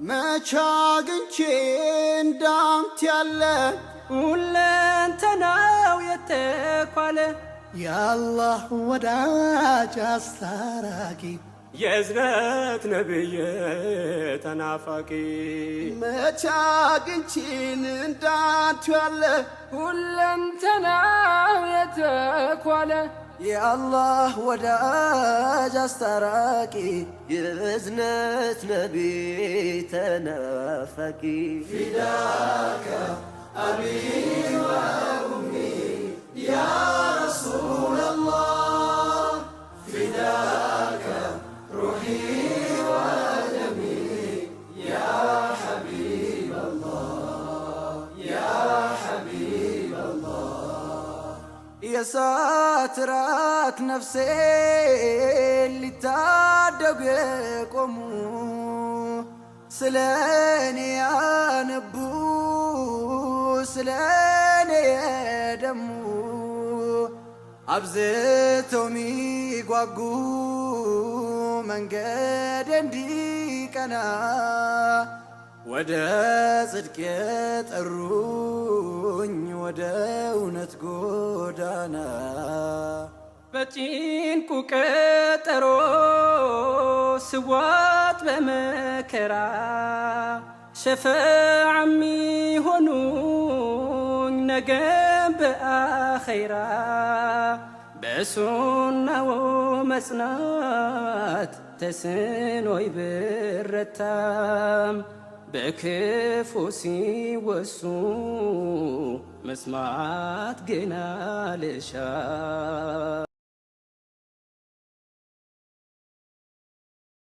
መቻግንቼ እንዳንተ ያለ ሁለንተናው የተኳለ የአላህ ወዳጅ አስታራቂ የእዝነት ነብይ ተናፋቂ መቻግንቼን እንዳንተ ያለ ሁለንተናው የተኳለ የአላህ ወዳጅ አስታራቂ የእዝነት ነቢይ ተናፋቂ ፊዳከ አቢ ወኡሚ ያ ረሱለላህ ፊዳከ ሩሒ ወደሚ ያ ሐቢበላህ ያ ሐቢበላህ የሳትራት ነፍሴ ሊታደጉ የቆሙ ስለኔ ያነቡ ስለኔ የደሙ አብዝተው ሚጓጉ መንገድ እንዲቀና ወደ ጽድቅ የጠሩኝ ወደ እውነት ጎዳና በጭንቁ ቀጠሮ ስዋት በመከራ ሸፈዓ ሚሆኑኝ ነገም በአኸይራ በሱናው መጽናት ተስኖይ ብረታም በክፉ ሲወሱ መስማት ግን አልሻ